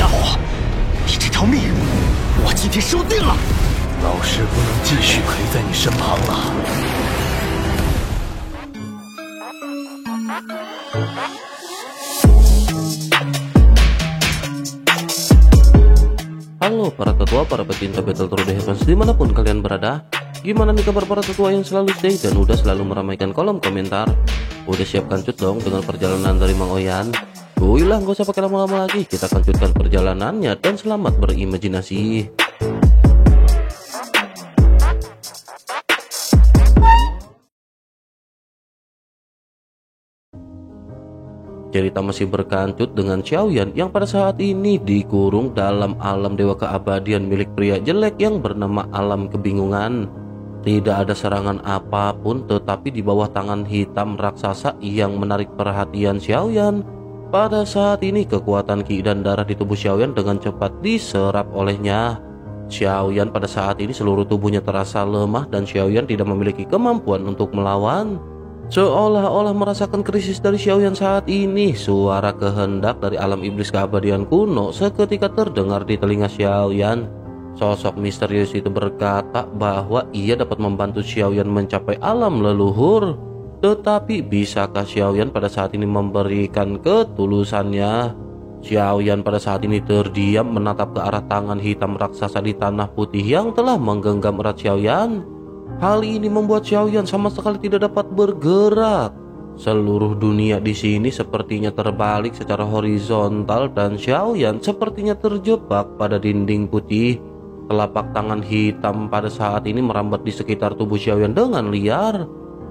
伙，你这条命，我今天收定了。老师不能继续陪在你身旁了。Halo para tetua, para pecinta Battle Through the Heavens dimanapun kalian berada. Gimana nih kabar para tetua yang selalu stay dan udah selalu meramaikan kolom komentar? Udah siap kancut dong dengan perjalanan dari Mang Oyan? Lah gak usah pakai lama-lama lagi, kita kancutkan perjalanannya dan selamat berimajinasi. Cerita masih berkancut dengan Xiaoyan yang pada saat ini dikurung dalam alam dewa keabadian milik pria jelek yang bernama Alam Kebingungan. Tidak ada serangan apapun, tetapi di bawah tangan hitam raksasa yang menarik perhatian Xiaoyan. Pada saat ini kekuatan ki dan darah di tubuh Xiaoyan dengan cepat diserap olehnya. Xiaoyan pada saat ini seluruh tubuhnya terasa lemah dan Xiaoyan tidak memiliki kemampuan untuk melawan. Seolah-olah merasakan krisis dari Xiaoyan saat ini, suara kehendak dari alam iblis keabadian kuno seketika terdengar di telinga Xiaoyan. Sosok misterius itu berkata bahwa ia dapat membantu Xiaoyan mencapai alam leluhur. Tetapi bisakah Xiaoyan pada saat ini memberikan ketulusannya? Xiaoyan pada saat ini terdiam menatap ke arah tangan hitam raksasa di tanah putih yang telah menggenggam erat Xiaoyan. Hal ini membuat Xiaoyan sama sekali tidak dapat bergerak. Seluruh dunia di sini sepertinya terbalik secara horizontal dan Xiaoyan sepertinya terjebak pada dinding putih. Telapak tangan hitam pada saat ini merambat di sekitar tubuh Xiaoyan dengan liar.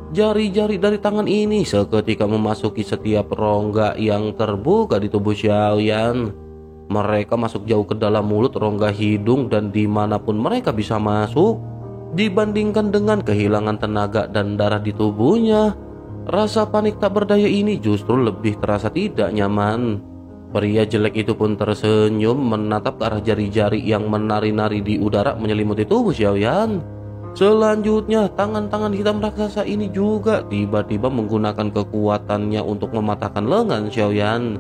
Jari-jari dari tangan ini seketika memasuki setiap rongga yang terbuka di tubuh Xiaoyan. Mereka masuk jauh ke dalam mulut, rongga hidung, dan dimanapun mereka bisa masuk. Dibandingkan dengan kehilangan tenaga dan darah di tubuhnya, rasa panik tak berdaya ini justru lebih terasa tidak nyaman. Pria jelek itu pun tersenyum menatap ke arah jari-jari yang menari-nari di udara menyelimuti tubuh Xiaoyan. Selanjutnya, tangan-tangan hitam raksasa ini juga tiba-tiba menggunakan kekuatannya untuk mematahkan lengan Xiaoyan.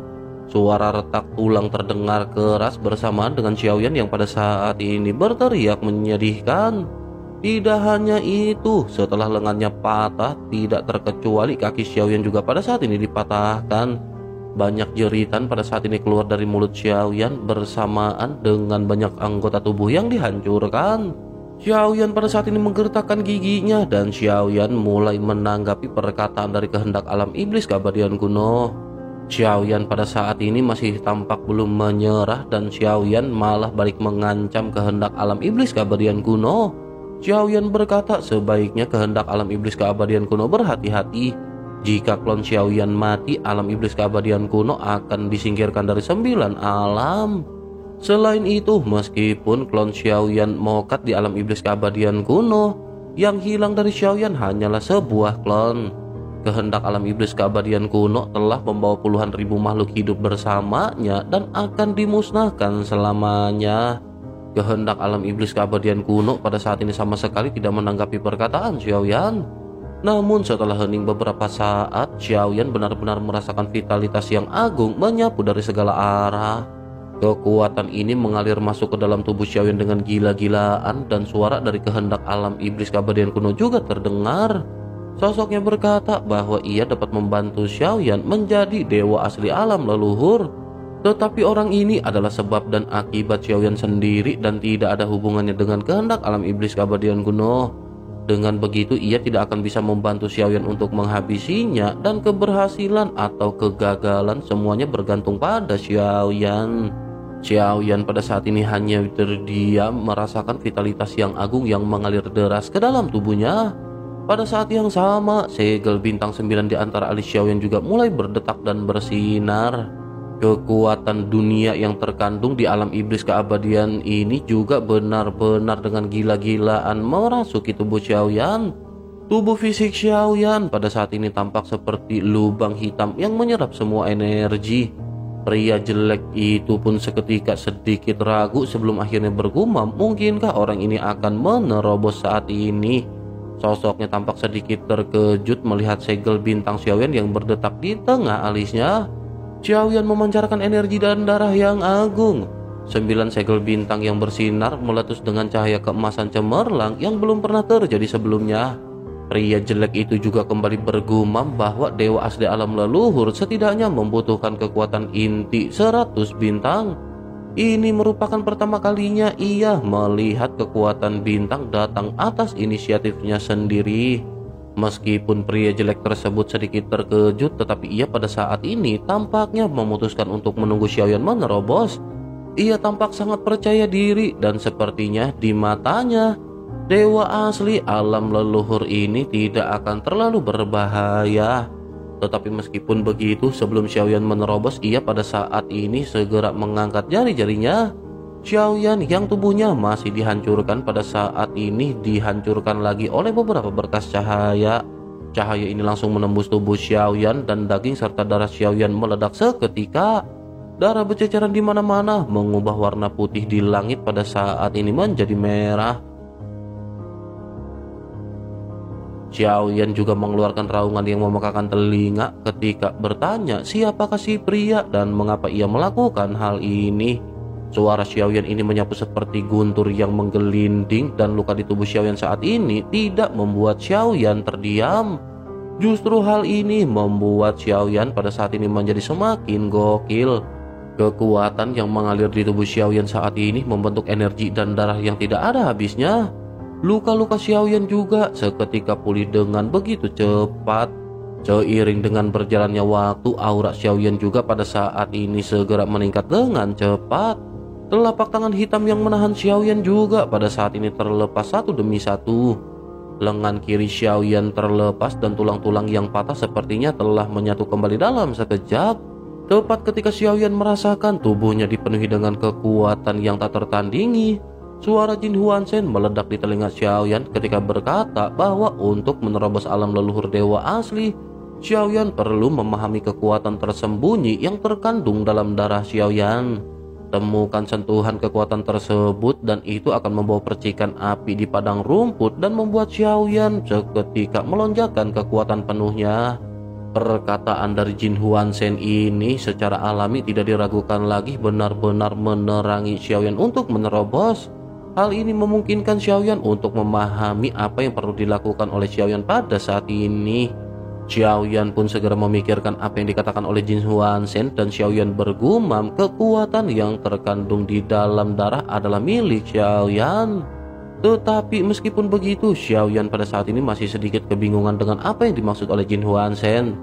Suara retak tulang terdengar keras bersamaan dengan Xiaoyan yang pada saat ini berteriak menyedihkan. Tidak hanya itu, setelah lengannya patah, tidak terkecuali kaki Xiaoyan juga pada saat ini dipatahkan. Banyak jeritan pada saat ini keluar dari mulut Xiaoyan bersamaan dengan banyak anggota tubuh yang dihancurkan. Xiaoyan pada saat ini menggertakkan giginya dan Xiaoyan mulai menanggapi perkataan dari kehendak alam iblis keabadian kuno. Xiaoyan pada saat ini masih tampak belum menyerah dan Xiaoyan malah balik mengancam kehendak alam iblis keabadian kuno. Xiaoyan berkata sebaiknya kehendak alam iblis keabadian kuno berhati-hati. Jika klon Xiaoyan mati, alam iblis keabadian kuno akan disingkirkan dari 9 alam. Selain itu, meskipun klon Xiaoyan mokat di alam iblis keabadian kuno, yang hilang dari Xiaoyan hanyalah sebuah klon. Kehendak alam iblis keabadian kuno telah membawa puluhan ribu makhluk hidup bersamanya dan akan dimusnahkan selamanya. Kehendak alam iblis keabadian kuno pada saat ini sama sekali tidak menanggapi perkataan Xiaoyan. Namun setelah hening beberapa saat, Xiaoyan benar-benar merasakan vitalitas yang agung menyapu dari segala arah. Kekuatan ini mengalir masuk ke dalam tubuh Xiaoyan dengan gila-gilaan dan suara dari kehendak alam iblis keabadian kuno juga terdengar. Sosoknya berkata bahwa ia dapat membantu Xiaoyan menjadi dewa asli alam leluhur. Tetapi orang ini adalah sebab dan akibat Xiaoyan sendiri dan tidak ada hubungannya dengan kehendak alam iblis keabadian kuno. Dengan begitu ia tidak akan bisa membantu Xiaoyan untuk menghabisinya dan keberhasilan atau kegagalan semuanya bergantung pada Xiaoyan. Xiaoyan pada saat ini hanya terdiam merasakan vitalitas yang agung yang mengalir deras ke dalam tubuhnya. Pada saat yang sama, segel bintang 9 di antara alis Xiaoyan juga mulai berdetak dan bersinar. Kekuatan dunia yang terkandung di alam iblis keabadian ini juga benar-benar dengan gila-gilaan merasuki tubuh Xiaoyan. Tubuh fisik Xiaoyan pada saat ini tampak seperti lubang hitam yang menyerap semua energi. Pria jelek itu pun seketika sedikit ragu sebelum akhirnya bergumam, mungkinkah orang ini akan menerobos saat ini? Sosoknya tampak sedikit terkejut melihat segel bintang Xiaoyan yang berdetak di tengah alisnya. Xiaoyan memancarkan energi dan darah yang agung. 9 segel bintang yang bersinar meletus dengan cahaya keemasan cemerlang yang belum pernah terjadi sebelumnya. Pria jelek itu juga kembali bergumam bahwa dewa asli alam leluhur setidaknya membutuhkan kekuatan inti 100 bintang. Ini merupakan pertama kalinya ia melihat kekuatan bintang datang atas inisiatifnya sendiri. Meskipun pria jelek tersebut sedikit terkejut, tetapi ia pada saat ini tampaknya memutuskan untuk menunggu Xiaoyan menerobos. Ia tampak sangat percaya diri dan sepertinya di matanya dewa asli alam leluhur ini tidak akan terlalu berbahaya. Tetapi meskipun begitu, sebelum Xiaoyan menerobos, ia pada saat ini segera mengangkat jari-jarinya. Xiaoyan yang tubuhnya masih dihancurkan pada saat ini dihancurkan lagi oleh beberapa berkas cahaya. Cahaya ini langsung menembus tubuh Xiaoyan dan daging serta darah Xiaoyan meledak seketika. Darah berceceran di mana-mana, mengubah warna putih di langit pada saat ini menjadi merah. Xiaoyan juga mengeluarkan raungan yang memekakan telinga ketika bertanya siapakah si pria dan mengapa ia melakukan hal ini. Suara Xiaoyan ini menyapu seperti guntur yang menggelinding, dan luka di tubuh Xiaoyan saat ini tidak membuat Xiaoyan terdiam. Justru hal ini membuat Xiaoyan pada saat ini menjadi semakin gokil. Kekuatan yang mengalir di tubuh Xiaoyan saat ini membentuk energi dan darah yang tidak ada habisnya. Luka-luka Xiaoyan juga seketika pulih dengan begitu cepat. Seiring dengan berjalannya waktu, aura Xiaoyan juga pada saat ini segera meningkat dengan cepat. Telapak tangan hitam yang menahan Xiaoyan juga pada saat ini terlepas satu demi satu. Lengan kiri Xiaoyan terlepas dan tulang-tulang yang patah sepertinya telah menyatu kembali dalam sekejap. Tepat ketika Xiaoyan merasakan tubuhnya dipenuhi dengan kekuatan yang tak tertandingi, suara Jin Huanzhen meledak di telinga Xiaoyan ketika berkata bahwa untuk menerobos alam leluhur dewa asli, Xiaoyan perlu memahami kekuatan tersembunyi yang terkandung dalam darah Xiaoyan. Temukan sentuhan kekuatan tersebut dan itu akan membawa percikan api di padang rumput dan membuat Xiaoyan seketika melonjakkan kekuatan penuhnya. Perkataan dari Jin Huanzhen ini secara alami tidak diragukan lagi benar-benar menerangi Xiaoyan untuk menerobos. Hal ini memungkinkan Xiaoyan untuk memahami apa yang perlu dilakukan oleh Xiaoyan pada saat ini. Xiaoyan pun segera memikirkan apa yang dikatakan oleh Jin Huanzhen dan Xiaoyan bergumam kekuatan yang terkandung di dalam darah adalah milik Xiaoyan. Tetapi meskipun begitu, Xiaoyan pada saat ini masih sedikit kebingungan dengan apa yang dimaksud oleh Jin Huanzhen.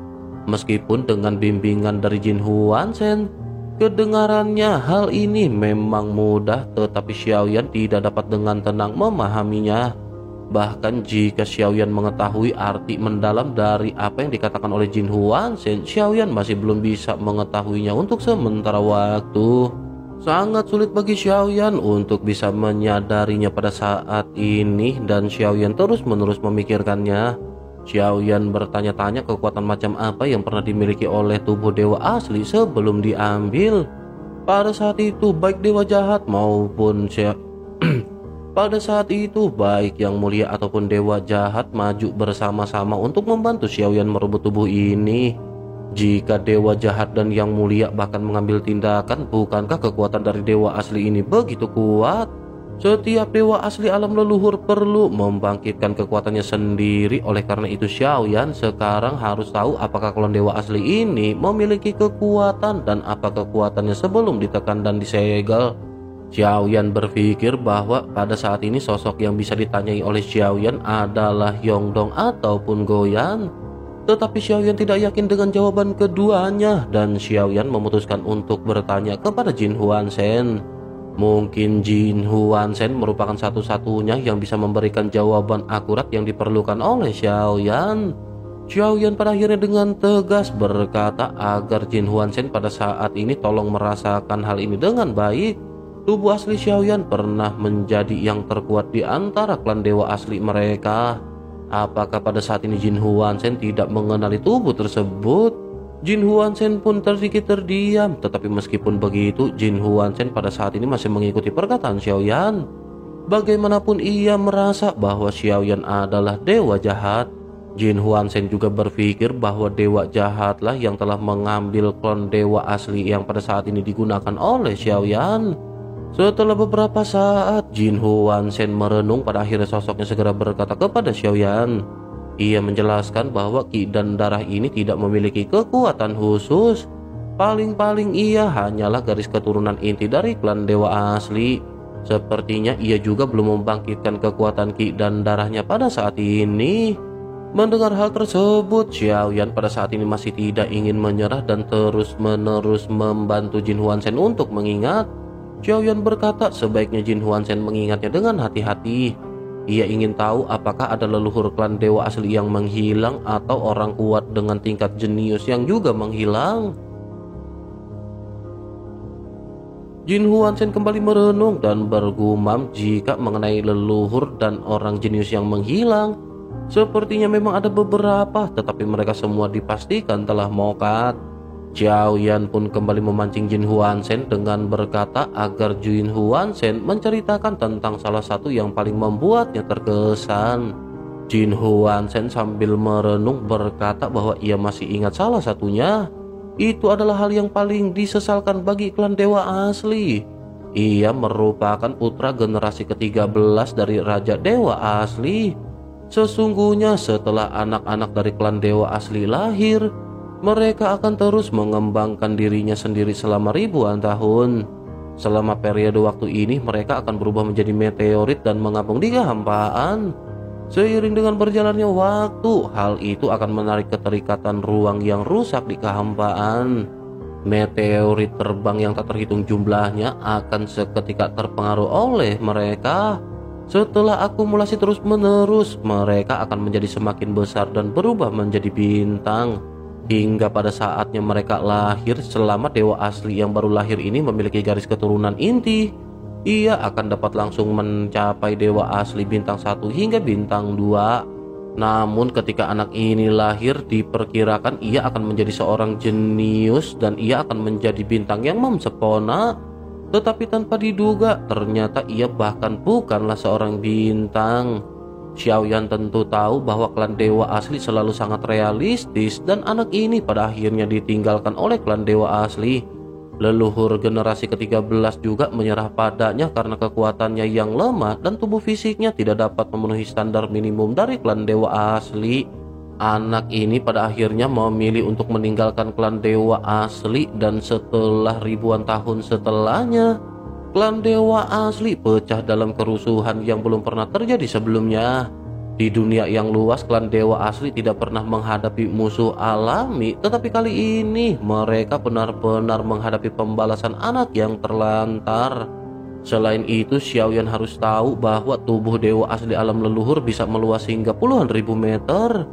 Meskipun dengan bimbingan dari Jin Huanzhen, kedengarannya hal ini memang mudah, tetapi Xiaoyan tidak dapat dengan tenang memahaminya. Bahkan jika Xiaoyan mengetahui arti mendalam dari apa yang dikatakan oleh Jin Huanzhen, Xiaoyan masih belum bisa mengetahuinya untuk sementara waktu. Sangat sulit bagi Xiaoyan untuk bisa menyadarinya pada saat ini, dan Xiaoyan terus-menerus memikirkannya. Xiaoyan bertanya-tanya kekuatan macam apa yang pernah dimiliki oleh tubuh dewa asli sebelum diambil. Pada saat itu baik dewa jahat maupun pada saat itu baik yang mulia ataupun dewa jahat maju bersama-sama untuk membantu Xiaoyan merebut tubuh ini. Jika dewa jahat dan yang mulia bahkan mengambil tindakan, bukankah kekuatan dari dewa asli ini begitu kuat? Setiap dewa asli alam leluhur perlu membangkitkan kekuatannya sendiri. Oleh karena itu Xiaoyan sekarang harus tahu apakah klon dewa asli ini memiliki kekuatan dan apa kekuatannya sebelum ditekan dan disegel. Xiaoyan berpikir bahwa pada saat ini sosok yang bisa ditanyai oleh Xiaoyan adalah Yongdong ataupun Goyan. Tetapi Xiaoyan tidak yakin dengan jawaban keduanya, dan Xiaoyan memutuskan untuk bertanya kepada Jin Huanzhen. Mungkin Jin Huanzhen merupakan satu-satunya yang bisa memberikan jawaban akurat yang diperlukan oleh Xiaoyan. Xiaoyan pada akhirnya dengan tegas berkata agar Jin Huanzhen pada saat ini tolong merasakan hal ini dengan baik. Tubuh asli Xiaoyan pernah menjadi yang terkuat di antara klan dewa asli mereka. Apakah pada saat ini Jin Huanzhen tidak mengenali tubuh tersebut? Jin Huanzhen pun sedikit terdiam. Tetapi meskipun begitu, Jin Huanzhen pada saat ini masih mengikuti perkataan Xiaoyan. Bagaimanapun ia merasa bahwa Xiaoyan adalah dewa jahat. Jin Huanzhen juga berpikir bahwa dewa jahatlah yang telah mengambil klon dewa asli yang pada saat ini digunakan oleh Xiaoyan. Setelah beberapa saat, Jin Huan-sen merenung, pada akhirnya sosoknya segera berkata kepada Xiaoyan. Ia menjelaskan bahwa Ki dan darah ini tidak memiliki kekuatan khusus. Paling-paling ia hanyalah garis keturunan inti dari klan dewa asli. Sepertinya ia juga belum membangkitkan kekuatan Ki dan darahnya pada saat ini. Mendengar hal tersebut, Xiaoyan pada saat ini masih tidak ingin menyerah dan terus-menerus membantu Jin Huan-sen untuk mengingat. Xiaoyan berkata sebaiknya Jin Huan-sen mengingatnya dengan hati-hati. Ia ingin tahu apakah ada leluhur klan dewa asli yang menghilang atau orang kuat dengan tingkat jenius yang juga menghilang. Jin Huan-sen kembali merenung dan bergumam jika mengenai leluhur dan orang jenius yang menghilang. Sepertinya memang ada beberapa, tetapi mereka semua dipastikan telah mokat. Xiaoyan pun kembali memancing Jin Huan-sen dengan berkata agar Jin Huan-sen menceritakan tentang salah satu yang paling membuatnya terkesan. Jin Huan-sen sambil merenung berkata bahwa ia masih ingat salah satunya. Itu adalah hal yang paling disesalkan bagi klan dewa asli. Ia merupakan putra generasi ke-13 dari Raja Dewa Asli. Sesungguhnya setelah anak-anak dari klan dewa asli lahir, mereka akan terus mengembangkan dirinya sendiri selama ribuan tahun. Selama periode waktu ini mereka akan berubah menjadi meteorit dan mengapung di kehampaan. Seiring dengan berjalannya waktu, hal itu akan menarik keterikatan ruang yang rusak di kehampaan. Meteorit terbang yang tak terhitung jumlahnya akan seketika terpengaruh oleh mereka. Setelah akumulasi terus-menerus, mereka akan menjadi semakin besar dan berubah menjadi bintang. Hingga pada saatnya mereka lahir, selama dewa asli yang baru lahir ini memiliki garis keturunan inti, ia akan dapat langsung mencapai dewa asli bintang 1 hingga bintang 2. Namun ketika anak ini lahir, diperkirakan ia akan menjadi seorang jenius dan ia akan menjadi bintang yang mempesona. Tetapi tanpa diduga, ternyata ia bahkan bukanlah seorang bintang. Xiaoyan tentu tahu bahwa klan dewa asli selalu sangat realistis dan anak ini pada akhirnya ditinggalkan oleh klan dewa asli. Leluhur generasi ke-13 juga menyerah padanya karena kekuatannya yang lemah dan tubuh fisiknya tidak dapat memenuhi standar minimum dari klan dewa asli. Anak ini pada akhirnya memilih untuk meninggalkan klan dewa asli dan setelah ribuan tahun setelahnya, klan dewa asli pecah dalam kerusuhan yang belum pernah terjadi sebelumnya. Di dunia yang luas, klan dewa asli tidak pernah menghadapi musuh alami, tetapi kali ini mereka benar-benar menghadapi pembalasan anak yang terlantar. Selain itu, Xiaoyan harus tahu bahwa tubuh dewa asli alam leluhur bisa meluas hingga puluhan ribu meter.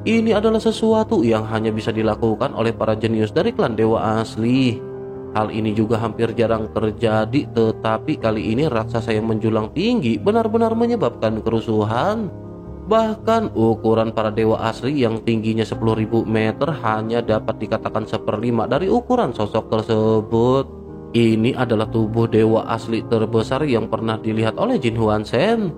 Ini adalah sesuatu yang hanya bisa dilakukan oleh para jenius dari klan dewa asli. Hal ini juga hampir jarang terjadi, tetapi kali ini raksasa yang menjulang tinggi benar-benar menyebabkan kerusuhan. Bahkan ukuran para dewa asli yang tingginya 10.000 meter hanya dapat dikatakan 1/5 dari ukuran sosok tersebut. Ini adalah tubuh dewa asli terbesar yang pernah dilihat oleh Jin Huan-sen.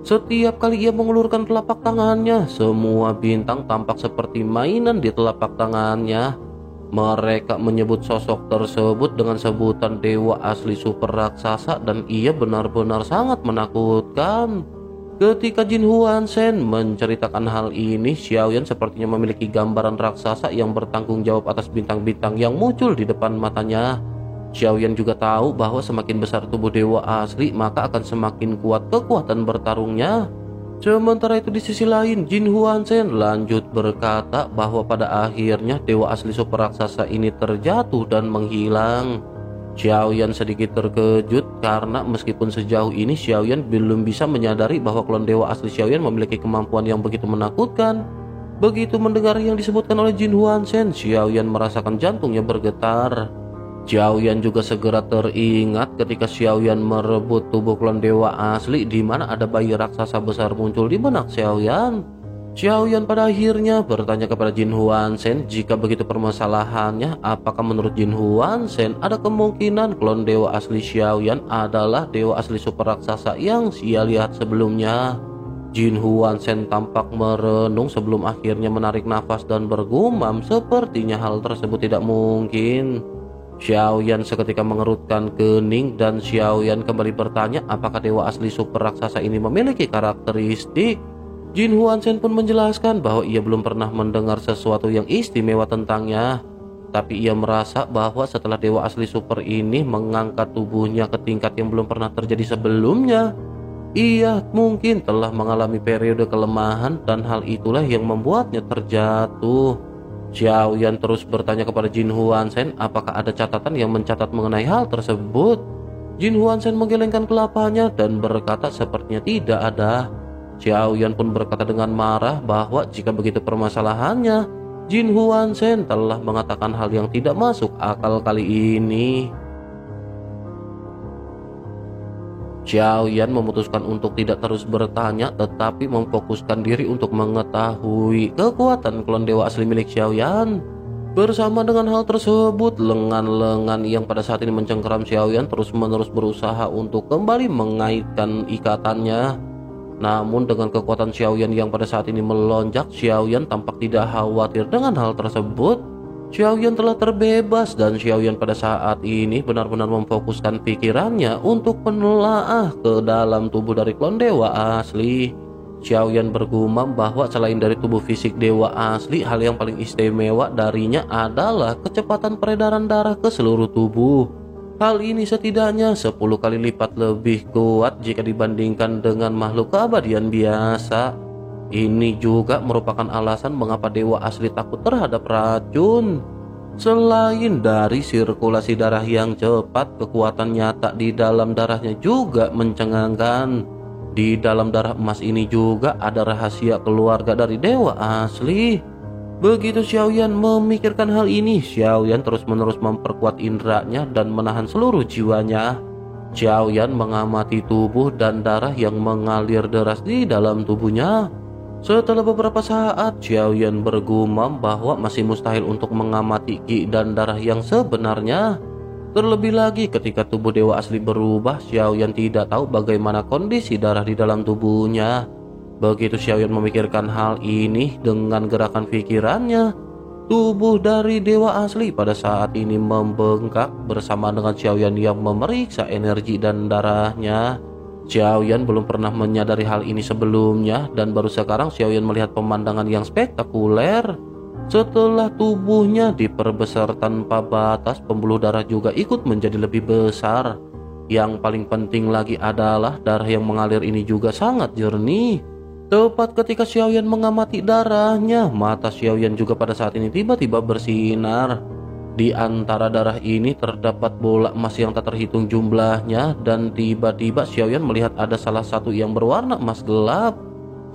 Setiap kali ia mengulurkan telapak tangannya, semua bintang tampak seperti mainan di telapak tangannya. Mereka menyebut sosok tersebut dengan sebutan dewa asli super raksasa dan ia benar-benar sangat menakutkan. Ketika Jin Huan-sen menceritakan hal ini, Xiaoyan sepertinya memiliki gambaran raksasa yang bertanggung jawab atas bintang-bintang yang muncul di depan matanya. Xiaoyan juga tahu bahwa semakin besar tubuh dewa asli, maka akan semakin kuat kekuatan bertarungnya. Sementara itu di sisi lain, Jin Huan-sen lanjut berkata bahwa pada akhirnya dewa asli super raksasa ini terjatuh dan menghilang. Xiaoyan sedikit terkejut karena meskipun sejauh ini Xiaoyan belum bisa menyadari bahwa klon dewa asli Xiaoyan memiliki kemampuan yang begitu menakutkan. Begitu mendengar yang disebutkan oleh Jin Huan-sen, Xiaoyan merasakan jantungnya bergetar. Xiaoyan juga segera teringat ketika Xiaoyan merebut tubuh klon dewa asli di mana ada bayi raksasa besar muncul di benak Xiaoyan. Xiaoyan pada akhirnya bertanya kepada Jin Huan-sen jika begitu permasalahannya, apakah menurut Jin Huan-sen ada kemungkinan klon dewa asli Xiaoyan adalah dewa asli super raksasa yang ia lihat sebelumnya. Jin Huan-sen tampak merenung sebelum akhirnya menarik nafas dan bergumam sepertinya hal tersebut tidak mungkin. Xiaoyan seketika mengerutkan kening dan Xiaoyan kembali bertanya apakah dewa asli super raksasa ini memiliki karakteristik. Jin Huanzhen pun menjelaskan bahwa ia belum pernah mendengar sesuatu yang istimewa tentangnya. Tapi ia merasa bahwa setelah dewa asli super ini mengangkat tubuhnya ke tingkat yang belum pernah terjadi sebelumnya, ia mungkin telah mengalami periode kelemahan dan hal itulah yang membuatnya terjatuh. Xiaoyan terus bertanya kepada Jin Huanzhen apakah ada catatan yang mencatat mengenai hal tersebut. Jin Huanzhen menggelengkan kelapanya dan berkata sepertinya tidak ada. Xiaoyan pun berkata dengan marah bahwa jika begitu permasalahannya, Jin Huanzhen telah mengatakan hal yang tidak masuk akal kali ini. Xiaoyan memutuskan untuk tidak terus bertanya tetapi memfokuskan diri untuk mengetahui kekuatan klon dewa asli milik Xiaoyan. Bersama dengan hal tersebut, lengan-lengan yang pada saat ini mencengkeram Xiaoyan terus-menerus berusaha untuk kembali mengaitkan ikatannya. Namun dengan kekuatan Xiaoyan yang pada saat ini melonjak, Xiaoyan tampak tidak khawatir dengan hal tersebut. Xiaoyan telah terbebas dan Xiaoyan pada saat ini benar-benar memfokuskan pikirannya untuk menelaah ke dalam tubuh dari klon dewa asli. Xiaoyan bergumam bahwa selain dari tubuh fisik dewa asli, hal yang paling istimewa darinya adalah kecepatan peredaran darah ke seluruh tubuh. Hal ini setidaknya 10 kali lipat lebih kuat jika dibandingkan dengan makhluk keabadian biasa. Ini juga merupakan alasan mengapa dewa asli takut terhadap racun. Selain dari sirkulasi darah yang cepat, kekuatan nyata di dalam darahnya juga mencengangkan. Di dalam darah emas ini juga ada rahasia keluarga dari dewa asli. Begitu Xiaoyan memikirkan hal ini, Xiaoyan terus-menerus memperkuat inderanya dan menahan seluruh jiwanya. Xiaoyan mengamati tubuh dan darah yang mengalir deras di dalam tubuhnya. Setelah beberapa saat, Xiaoyan bergumam bahwa masih mustahil untuk mengamati ki dan darah yang sebenarnya. Terlebih lagi ketika tubuh dewa asli berubah, Xiaoyan tidak tahu bagaimana kondisi darah di dalam tubuhnya. Begitu Xiaoyan memikirkan hal ini dengan gerakan pikirannya, tubuh dari dewa asli pada saat ini membengkak bersama dengan Xiaoyan yang memeriksa energi dan darahnya. Xiaoyan belum pernah menyadari hal ini sebelumnya dan baru sekarang Xiaoyan melihat pemandangan yang spektakuler. Setelah tubuhnya diperbesar tanpa batas, pembuluh darah juga ikut menjadi lebih besar. Yang paling penting lagi adalah darah yang mengalir ini juga sangat jernih. Tepat ketika Xiaoyan mengamati darahnya, mata Xiaoyan juga pada saat ini tiba-tiba bersinar. Di antara darah ini terdapat bola emas yang tak terhitung jumlahnya dan tiba-tiba Xiaoyan melihat ada salah satu yang berwarna emas gelap.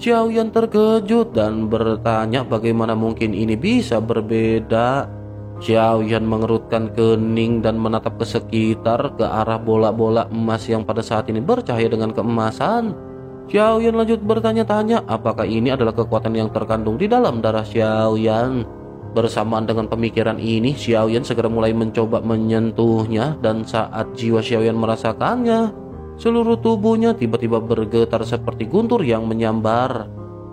Xiaoyan terkejut dan bertanya bagaimana mungkin ini bisa berbeda. Xiaoyan mengerutkan kening dan menatap ke sekitar ke arah bola-bola emas yang pada saat ini bercahaya dengan keemasan. Xiaoyan lanjut bertanya-tanya apakah ini adalah kekuatan yang terkandung di dalam darah Xiaoyan. Bersamaan dengan pemikiran ini, Xiaoyan segera mulai mencoba menyentuhnya dan saat jiwa Xiaoyan merasakannya, seluruh tubuhnya tiba-tiba bergetar seperti guntur yang menyambar.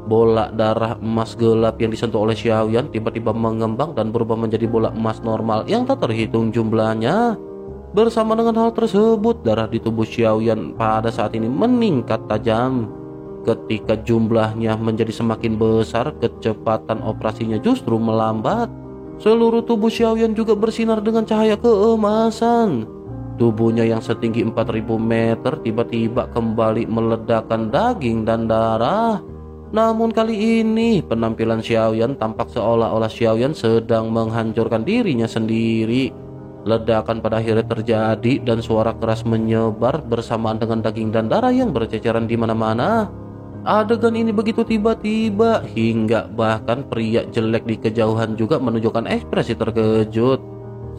Bola darah emas gelap yang disentuh oleh Xiaoyan tiba-tiba mengembang dan berubah menjadi bola emas normal yang tak terhitung jumlahnya. Bersama dengan hal tersebut, darah di tubuh Xiaoyan pada saat ini meningkat tajam. Ketika jumlahnya menjadi semakin besar, kecepatan operasinya justru melambat. Seluruh tubuh Xiaoyan juga bersinar dengan cahaya keemasan. Tubuhnya yang setinggi 4000 meter tiba-tiba kembali meledakkan daging dan darah. Namun kali ini penampilan Xiaoyan tampak seolah-olah Xiaoyan sedang menghancurkan dirinya sendiri. Ledakan pada akhirnya terjadi dan suara keras menyebar bersamaan dengan daging dan darah yang berceceran di mana-mana. Adegan ini begitu tiba-tiba hingga bahkan pria jelek di kejauhan juga menunjukkan ekspresi terkejut.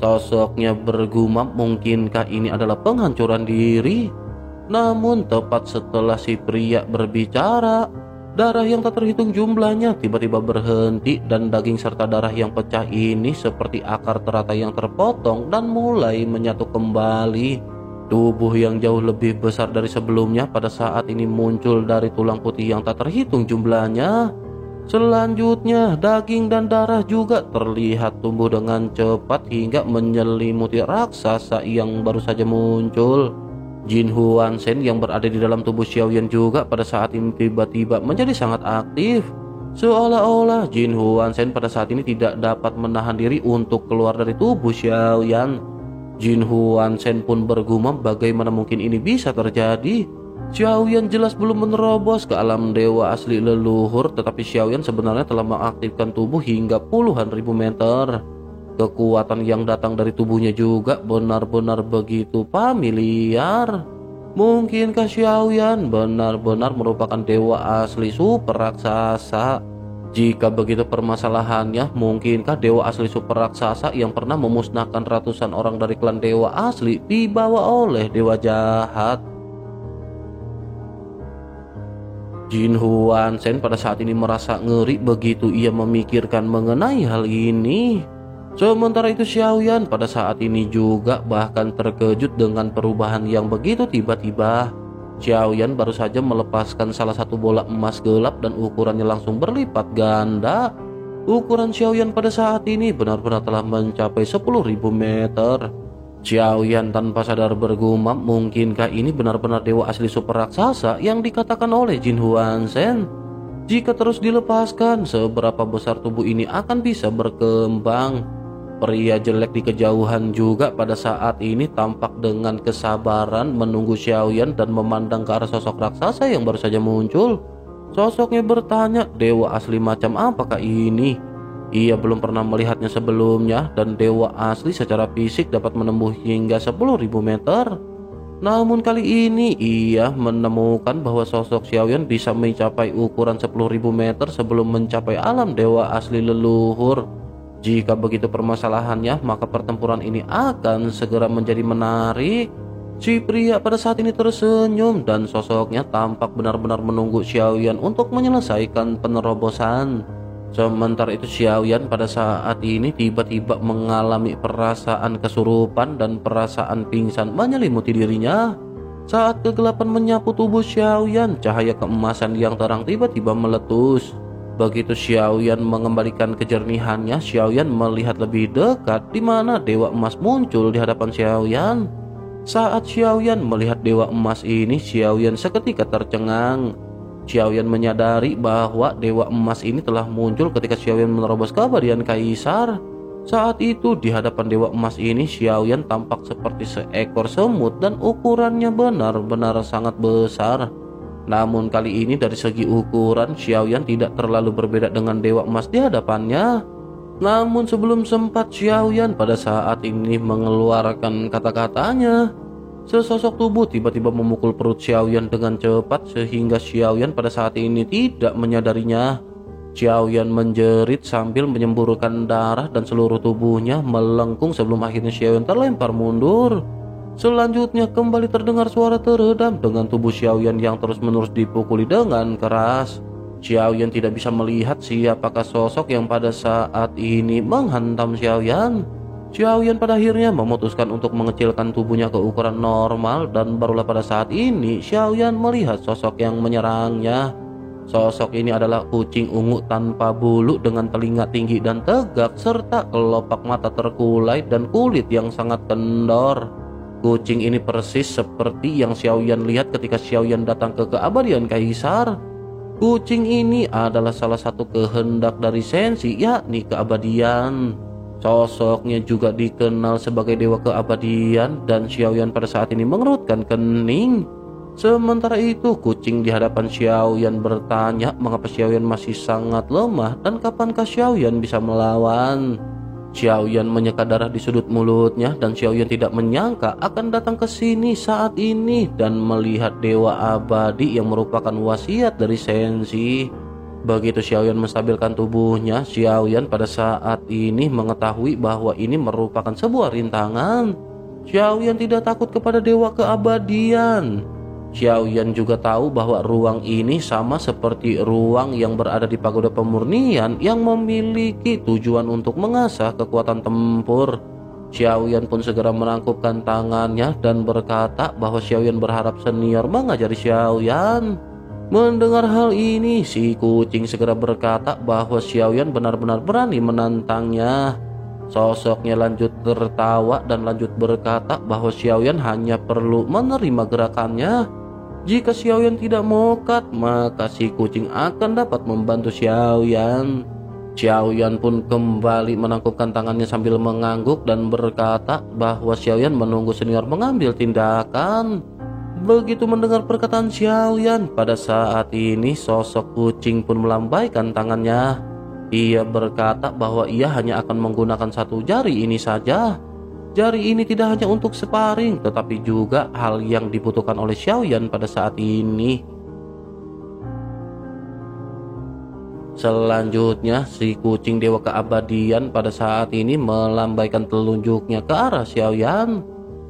Sosoknya bergumam mungkinkah ini adalah penghancuran diri. Namun tepat setelah si pria berbicara, darah yang tak terhitung jumlahnya tiba-tiba berhenti dan daging serta darah yang pecah ini seperti akar teratai yang terpotong dan mulai menyatu kembali. Tubuh yang jauh lebih besar dari sebelumnya pada saat ini muncul dari tulang putih yang tak terhitung jumlahnya. Selanjutnya, daging dan darah juga terlihat tumbuh dengan cepat hingga menyelimuti raksasa yang baru saja muncul. Jin Huan-sen yang berada di dalam tubuh Xiaoyan juga pada saat ini tiba-tiba menjadi sangat aktif. Seolah-olah Jin Huan-sen pada saat ini tidak dapat menahan diri untuk keluar dari tubuh Xiaoyan. Jin Huan-sen pun bergumam bagaimana mungkin ini bisa terjadi. Xiaoyan jelas belum menerobos ke alam dewa asli leluhur, tetapi Xiaoyan sebenarnya telah mengaktifkan tubuh hingga puluhan ribu meter. Kekuatan yang datang dari tubuhnya juga benar-benar begitu familiar. Mungkinkah Xiaoyan benar-benar merupakan dewa asli super raksasa? Jika begitu permasalahannya, mungkinkah dewa asli super raksasa yang pernah memusnahkan ratusan orang dari klan dewa asli dibawa oleh dewa jahat? Jin Huan-sen pada saat ini merasa ngeri begitu ia memikirkan mengenai hal ini. Sementara itu Xiaoyan pada saat ini juga bahkan terkejut dengan perubahan yang begitu tiba-tiba. Xiaoyan baru saja melepaskan salah satu bola emas gelap dan ukurannya langsung berlipat ganda. Ukuran Xiaoyan pada saat ini benar-benar telah mencapai 10.000 meter. Xiaoyan tanpa sadar bergumam, mungkinkah ini benar-benar dewa asli super raksasa yang dikatakan oleh Jin Huan-sen? Jika terus dilepaskan, seberapa besar tubuh ini akan bisa berkembang? Pria jelek di kejauhan juga pada saat ini tampak dengan kesabaran menunggu Xiaoyan dan memandang ke arah sosok raksasa yang baru saja muncul. Sosoknya bertanya, dewa asli macam apakah ini? Ia belum pernah melihatnya sebelumnya dan dewa asli secara fisik dapat menembus hingga 10.000 meter. Namun kali ini ia menemukan bahwa sosok Xiaoyan bisa mencapai ukuran 10.000 meter sebelum mencapai alam dewa asli leluhur. Jika begitu permasalahannya, maka pertempuran ini akan segera menjadi menarik. Si pria pada saat ini tersenyum dan sosoknya tampak benar-benar menunggu Xiaoyan untuk menyelesaikan penerobosan. Sementara itu Xiaoyan pada saat ini tiba-tiba mengalami perasaan kesurupan dan perasaan pingsan menyelimuti dirinya. Saat kegelapan menyapu tubuh Xiaoyan, cahaya keemasan yang terang tiba-tiba meletus. Begitu Xiaoyan mengembalikan kejernihannya, Xiaoyan melihat lebih dekat di mana dewa emas muncul di hadapan Xiaoyan. Saat Xiaoyan melihat dewa emas ini, Xiaoyan seketika tercengang. Xiaoyan menyadari bahwa dewa emas ini telah muncul ketika Xiaoyan menerobos keabadian kaisar. Saat itu di hadapan dewa emas ini Xiaoyan tampak seperti seekor semut dan ukurannya benar-benar sangat besar. Namun kali ini dari segi ukuran Xiaoyan tidak terlalu berbeda dengan dewa emas di hadapannya. Namun sebelum sempat Xiaoyan pada saat ini mengeluarkan kata-katanya, sesosok tubuh tiba-tiba memukul perut Xiaoyan dengan cepat sehingga Xiaoyan pada saat ini tidak menyadarinya. Xiaoyan menjerit sambil menyemburkan darah dan seluruh tubuhnya melengkung sebelum akhirnya Xiaoyan terlempar mundur. Selanjutnya kembali terdengar suara teredam dengan tubuh Xiaoyan yang terus-menerus dipukuli dengan keras. Xiaoyan tidak bisa melihat siapakah sosok yang pada saat ini menghantam Xiaoyan. Xiaoyan pada akhirnya memutuskan untuk mengecilkan tubuhnya ke ukuran normal dan barulah pada saat ini Xiaoyan melihat sosok yang menyerangnya. Sosok ini adalah kucing ungu tanpa bulu dengan telinga tinggi dan tegak serta kelopak mata terkulai dan kulit yang sangat kendor. Kucing ini persis seperti yang Xiaoyan lihat ketika Xiaoyan datang ke keabadian kaisar. Kucing ini adalah salah satu kehendak dari Senshi, yakni keabadian. Sosoknya juga dikenal sebagai dewa keabadian dan Xiaoyan pada saat ini mengerutkan kening. Sementara itu kucing di hadapan Xiaoyan bertanya mengapa Xiaoyan masih sangat lemah dan kapankah Xiaoyan bisa melawan. Xiaoyan menyeka darah di sudut mulutnya dan Xiaoyan tidak menyangka akan datang ke sini saat ini dan melihat dewa abadi yang merupakan wasiat dari Senshi. Begitu Xiaoyan menstabilkan tubuhnya, Xiaoyan pada saat ini mengetahui bahwa ini merupakan sebuah rintangan. Xiaoyan tidak takut kepada dewa keabadian. Xiaoyan juga tahu bahwa ruang ini sama seperti ruang yang berada di pagoda pemurnian yang memiliki tujuan untuk mengasah kekuatan tempur. Xiaoyan pun segera menangkupkan tangannya dan berkata bahwa Xiaoyan berharap senior mengajari Xiaoyan. Mendengar hal ini, si kucing segera berkata bahwa Xiaoyan benar-benar berani menantangnya. Sosoknya lanjut tertawa dan lanjut berkata bahwa Xiaoyan hanya perlu menerima gerakannya. Jika Xiaoyan tidak mokat, maka si kucing akan dapat membantu Xiaoyan. Xiaoyan pun kembali menangkupkan tangannya sambil mengangguk dan berkata bahwa Xiaoyan menunggu senior mengambil tindakan. Begitu mendengar perkataan Xiaoyan, pada saat ini sosok kucing pun melambaikan tangannya. Ia berkata bahwa ia hanya akan menggunakan satu jari ini saja. Jari ini tidak hanya untuk sparring, tetapi juga hal yang dibutuhkan oleh Xiaoyan pada saat ini. Selanjutnya, si kucing dewa keabadian pada saat ini melambaikan telunjuknya ke arah Xiaoyan.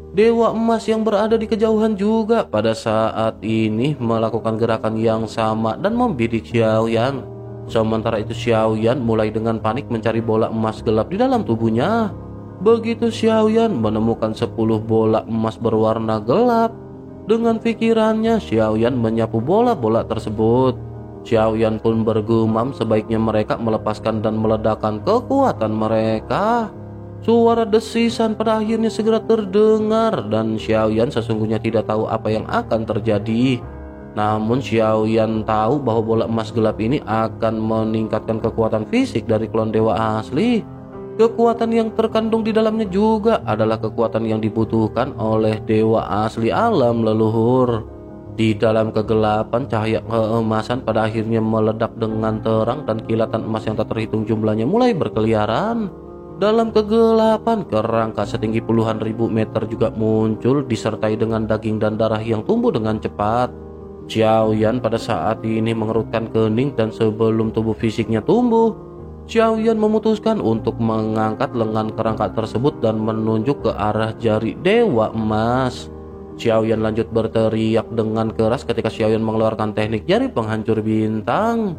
Dewa emas yang berada di kejauhan juga pada saat ini melakukan gerakan yang sama dan membidik Xiaoyan. Sementara itu Xiaoyan mulai dengan panik mencari bola emas gelap di dalam tubuhnya. Begitu Xiaoyan menemukan 10 bola emas berwarna gelap, dengan pikirannya Xiaoyan menyapu bola-bola tersebut. Xiaoyan pun bergumam sebaiknya mereka melepaskan dan meledakkan kekuatan mereka. Suara desisan pada akhirnya segera terdengar dan Xiaoyan sesungguhnya tidak tahu apa yang akan terjadi. Namun Xiaoyan tahu bahwa bola emas gelap ini akan meningkatkan kekuatan fisik dari klon dewa asli. Kekuatan yang terkandung di dalamnya juga adalah kekuatan yang dibutuhkan oleh dewa asli alam leluhur. Di dalam kegelapan, cahaya keemasan pada akhirnya meledak dengan terang dan kilatan emas yang tak terhitung jumlahnya mulai berkeliaran. Dalam kegelapan, kerangka setinggi puluhan ribu meter juga muncul disertai dengan daging dan darah yang tumbuh dengan cepat. Xiaoyan pada saat ini mengerutkan kening dan sebelum tubuh fisiknya tumbuh, Xiaoyan memutuskan untuk mengangkat lengan kerangka tersebut dan menunjuk ke arah jari dewa emas. Xiaoyan lanjut berteriak dengan keras ketika Xiaoyan mengeluarkan teknik jari penghancur bintang.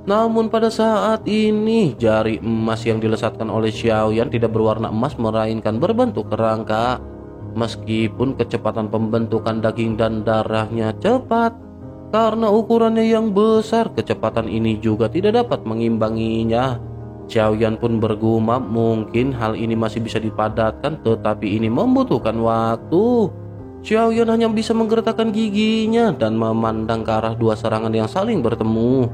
Namun pada saat ini jari emas yang dilesatkan oleh Xiaoyan tidak berwarna emas melainkan berbentuk kerangka. Meskipun kecepatan pembentukan daging dan darahnya cepat, karena ukurannya yang besar, kecepatan ini juga tidak dapat mengimbanginya. Xiaoyan pun bergumam mungkin hal ini masih bisa dipadatkan, tetapi ini membutuhkan waktu. Xiaoyan hanya bisa menggeretakkan giginya dan memandang ke arah dua serangan yang saling bertemu.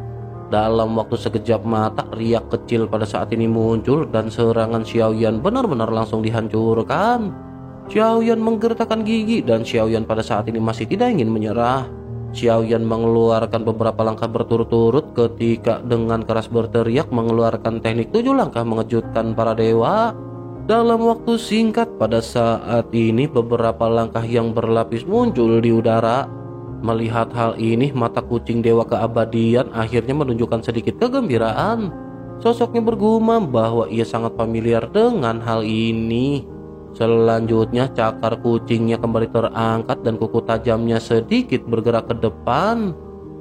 Dalam waktu sekejap mata, riak kecil pada saat ini muncul dan serangan Xiaoyan benar-benar langsung dihancurkan. Xiaoyan menggeretakkan gigi dan Xiaoyan pada saat ini masih tidak ingin menyerah. Xiaoyan mengeluarkan beberapa langkah berturut-turut ketika dengan keras berteriak mengeluarkan teknik 7 langkah mengejutkan para dewa. Dalam waktu singkat pada saat ini beberapa langkah yang berlapis muncul di udara. Melihat hal ini, mata kucing dewa keabadian akhirnya menunjukkan sedikit kegembiraan. Sosoknya bergumam bahwa ia sangat familiar dengan hal ini. Selanjutnya cakar kucingnya kembali terangkat dan kuku tajamnya sedikit bergerak ke depan.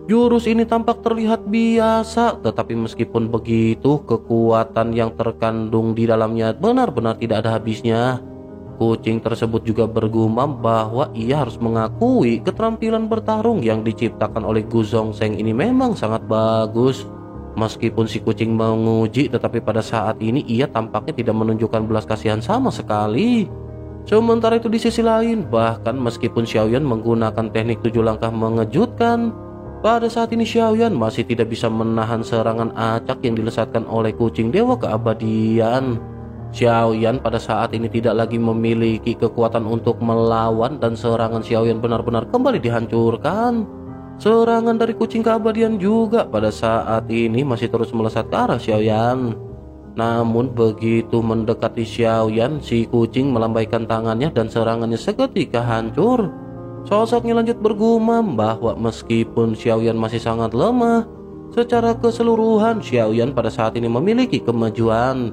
Jurus ini tampak terlihat biasa, tetapi meskipun begitu kekuatan yang terkandung di dalamnya benar-benar tidak ada habisnya. Kucing tersebut juga bergumam bahwa ia harus mengakui keterampilan bertarung yang diciptakan oleh Gu Zhongsheng ini memang sangat bagus. Meskipun si kucing menguji, tetapi pada saat ini ia tampaknya tidak menunjukkan belas kasihan sama sekali. Sementara itu di sisi lain, bahkan meskipun Xiaoyan menggunakan teknik 7 langkah mengejutkan, pada saat ini Xiaoyan masih tidak bisa menahan serangan acak yang dilesatkan oleh kucing dewa keabadian. Xiaoyan pada saat ini tidak lagi memiliki kekuatan untuk melawan dan serangan Xiaoyan benar-benar kembali dihancurkan. Serangan dari kucing keabadian juga pada saat ini masih terus melesat ke arah Xiaoyan. Namun begitu mendekati Xiaoyan, si kucing melambaikan tangannya dan serangannya seketika hancur. Sosoknya lanjut bergumam bahwa meskipun Xiaoyan masih sangat lemah, secara keseluruhan Xiaoyan pada saat ini memiliki kemajuan.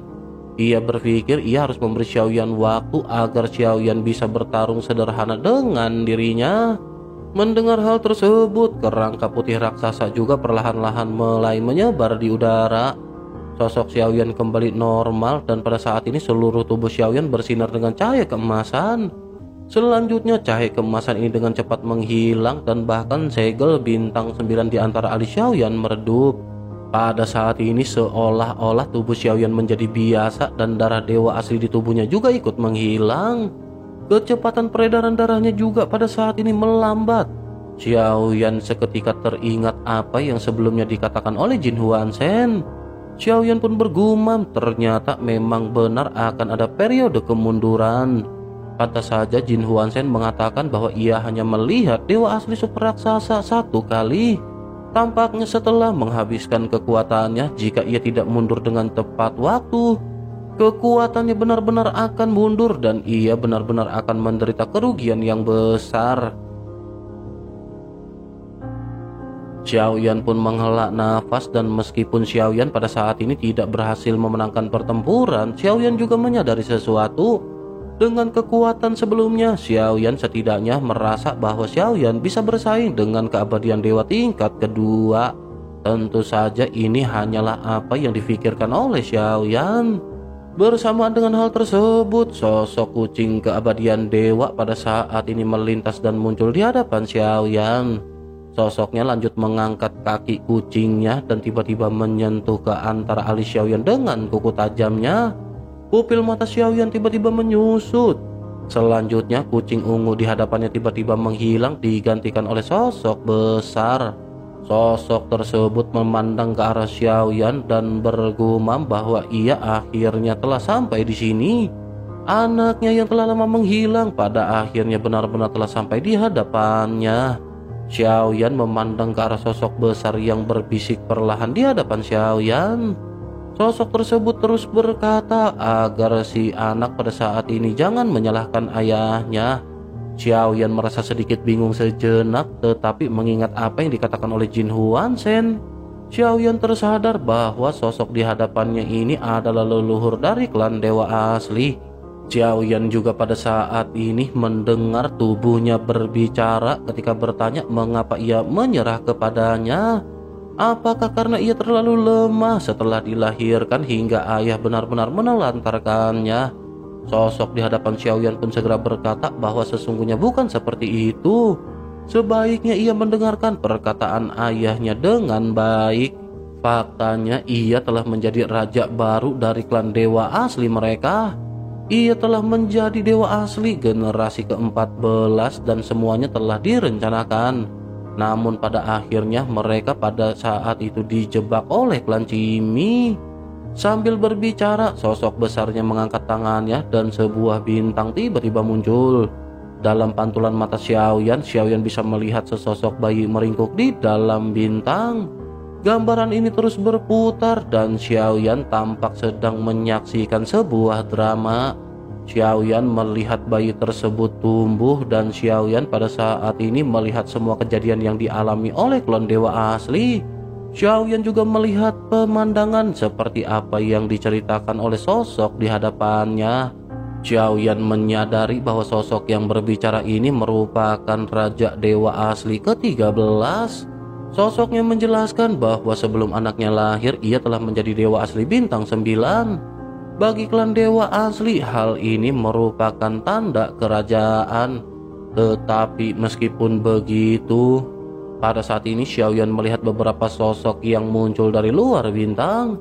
Ia berpikir ia harus memberi Xiaoyan waktu agar Xiaoyan bisa bertarung sederhana dengan dirinya. Mendengar hal tersebut, kerangka putih raksasa juga perlahan-lahan mulai menyebar di udara. Sosok Xiaoyan kembali normal dan pada saat ini seluruh tubuh Xiaoyan bersinar dengan cahaya keemasan. Selanjutnya cahaya keemasan ini dengan cepat menghilang dan bahkan segel bintang 9 di antara alis Xiaoyan meredup. Pada saat ini seolah-olah tubuh Xiaoyan menjadi biasa dan darah dewa asli di tubuhnya juga ikut menghilang. Kecepatan peredaran darahnya juga pada saat ini melambat. Xiaoyan seketika teringat apa yang sebelumnya dikatakan oleh Jin Huanshen. Xiaoyan pun bergumam, ternyata memang benar akan ada periode kemunduran. Pantas saja Jin Huanshen mengatakan bahwa ia hanya melihat dewa asli super raksasa satu kali. Tampaknya setelah menghabiskan kekuatannya, jika ia tidak mundur dengan tepat waktu, kekuatannya benar-benar akan mundur dan ia benar-benar akan menderita kerugian yang besar. Xiaoyan pun menghela nafas dan meskipun Xiaoyan pada saat ini tidak berhasil memenangkan pertempuran, Xiaoyan juga menyadari sesuatu. Dengan kekuatan sebelumnya, Xiaoyan setidaknya merasa bahwa Xiaoyan bisa bersaing dengan keabadian dewa tingkat kedua. Tentu saja ini hanyalah apa yang difikirkan oleh Xiaoyan. Bersamaan dengan hal tersebut, sosok kucing keabadian dewa pada saat ini melintas dan muncul di hadapan Xiaoyan. Sosoknya lanjut mengangkat kaki kucingnya dan tiba-tiba menyentuh ke antara alis Xiaoyan dengan kuku tajamnya. Pupil mata Xiaoyan tiba-tiba menyusut. Selanjutnya kucing ungu di hadapannya tiba-tiba menghilang digantikan oleh sosok besar. Sosok tersebut memandang ke arah Xiaoyan dan bergumam bahwa ia akhirnya telah sampai di sini. Anaknya yang telah lama menghilang pada akhirnya benar-benar telah sampai di hadapannya. Xiaoyan memandang ke arah sosok besar yang berbisik perlahan di hadapan Xiaoyan. Sosok tersebut terus berkata agar si anak pada saat ini jangan menyalahkan ayahnya. Xiaoyan merasa sedikit bingung sejenak, tetapi mengingat apa yang dikatakan oleh Jin Huanshen, Xiaoyan tersadar bahwa sosok di hadapannya ini adalah leluhur dari klan dewa asli. Xiaoyan juga pada saat ini mendengar tubuhnya berbicara ketika bertanya mengapa ia menyerah kepadanya. Apakah karena ia terlalu lemah setelah dilahirkan hingga ayah benar-benar menelantarkannya? Sosok di hadapan Xiaoyan pun segera berkata bahwa sesungguhnya bukan seperti itu. Sebaiknya ia mendengarkan perkataan ayahnya dengan baik. Faktanya ia telah menjadi raja baru dari klan dewa asli mereka. Ia telah menjadi dewa asli generasi ke-14 dan semuanya telah direncanakan. Namun pada akhirnya mereka pada saat itu dijebak oleh klan Cimi. Sambil berbicara, sosok besarnya mengangkat tangannya dan sebuah bintang tiba-tiba muncul. Dalam pantulan mata Xiaoyan bisa melihat sesosok bayi meringkuk di dalam bintang. Gambaran ini terus berputar dan Xiaoyan tampak sedang menyaksikan sebuah drama. Xiaoyan melihat bayi tersebut tumbuh dan Xiaoyan pada saat ini melihat semua kejadian yang dialami oleh klon dewa asli. Xiaoyan juga melihat pemandangan seperti apa yang diceritakan oleh sosok di hadapannya. Xiaoyan menyadari bahwa sosok yang berbicara ini merupakan raja dewa asli ke-13. Sosoknya menjelaskan bahwa sebelum anaknya lahir ia telah menjadi dewa asli bintang 9. Bagi klan dewa asli, hal ini merupakan tanda kerajaan. Tetapi meskipun begitu, pada saat ini Xiaoyan melihat beberapa sosok yang muncul dari luar bintang.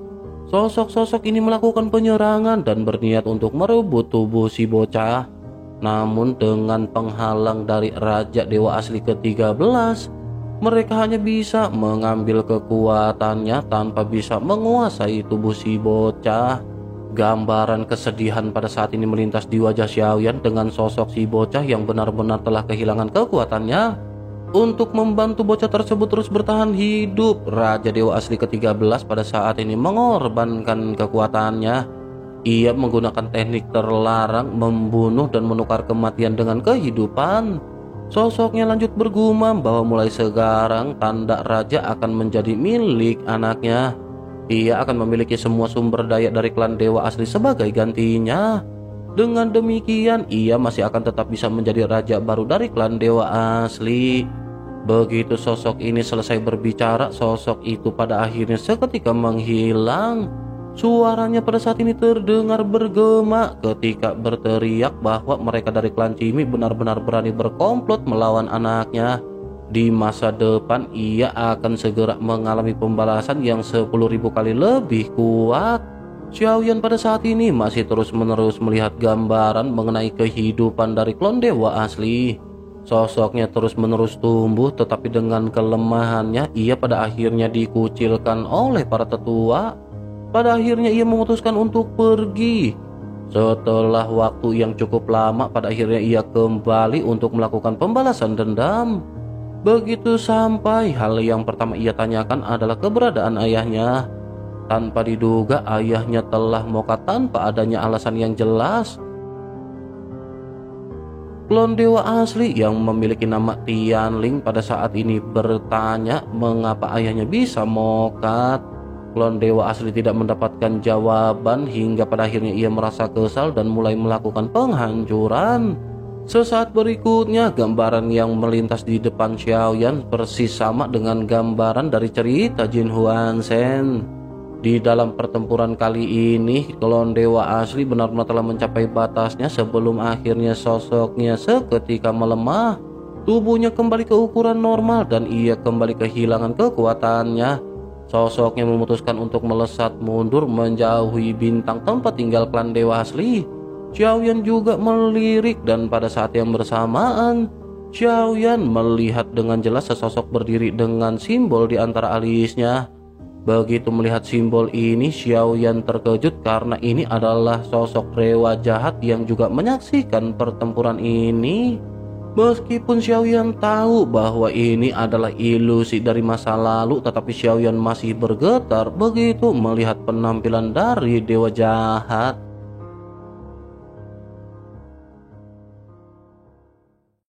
Sosok-sosok ini melakukan penyerangan dan berniat untuk merebut tubuh si bocah. Namun dengan penghalang dari raja dewa asli ke-13, mereka hanya bisa mengambil kekuatannya tanpa bisa menguasai tubuh si bocah. Gambaran kesedihan pada saat ini melintas di wajah Xiaoyan dengan sosok si bocah yang benar-benar telah kehilangan kekuatannya. Untuk membantu bocah tersebut terus bertahan hidup, Raja Dewa Asli ke-13 pada saat ini mengorbankan kekuatannya. Ia menggunakan teknik terlarang membunuh dan menukar kematian dengan kehidupan. Sosoknya lanjut bergumam bahwa mulai sekarang tanda raja akan menjadi milik anaknya. Ia akan memiliki semua sumber daya dari klan dewa asli sebagai gantinya. Dengan demikian, ia masih akan tetap bisa menjadi raja baru dari klan dewa asli. Begitu sosok ini selesai berbicara, sosok itu pada akhirnya seketika menghilang. Suaranya pada saat ini terdengar bergema ketika berteriak bahwa mereka dari klan Cimi benar-benar berani berkomplot melawan anaknya. Di masa depan ia akan segera mengalami pembalasan yang 10.000 kali lebih kuat. Xiaoyan pada saat ini masih terus-menerus melihat gambaran mengenai kehidupan dari klon dewa asli. Sosoknya terus-menerus tumbuh, tetapi dengan kelemahannya ia pada akhirnya dikucilkan oleh para tetua. Pada akhirnya ia memutuskan untuk pergi. Setelah waktu yang cukup lama, pada akhirnya ia kembali untuk melakukan pembalasan dendam. Begitu sampai, hal yang pertama ia tanyakan adalah keberadaan ayahnya. Tanpa diduga, ayahnya telah mokat tanpa adanya alasan yang jelas. Klon dewa asli yang memiliki nama Tianling pada saat ini bertanya mengapa ayahnya bisa mokat. Klon dewa asli tidak mendapatkan jawaban hingga pada akhirnya ia merasa kesal dan mulai melakukan penghancuran. Sesaat berikutnya, gambaran yang melintas di depan Xiaoyan persis sama dengan gambaran dari cerita Jin Huanshen. Di dalam pertempuran kali ini, klon dewa asli benar-benar telah mencapai batasnya sebelum akhirnya sosoknya seketika melemah. Tubuhnya kembali ke ukuran normal dan ia kembali kehilangan kekuatannya. Sosoknya memutuskan untuk melesat mundur menjauhi bintang tempat tinggal klan dewa asli. Xiaoyan juga melirik dan pada saat yang bersamaan, Xiaoyan melihat dengan jelas sesosok berdiri dengan simbol di antara alisnya. Begitu melihat simbol ini, Xiaoyan terkejut karena ini adalah sosok dewa jahat yang juga menyaksikan pertempuran ini. Meskipun Xiaoyan tahu bahwa ini adalah ilusi dari masa lalu, tetapi Xiaoyan masih bergetar begitu melihat penampilan dari dewa jahat.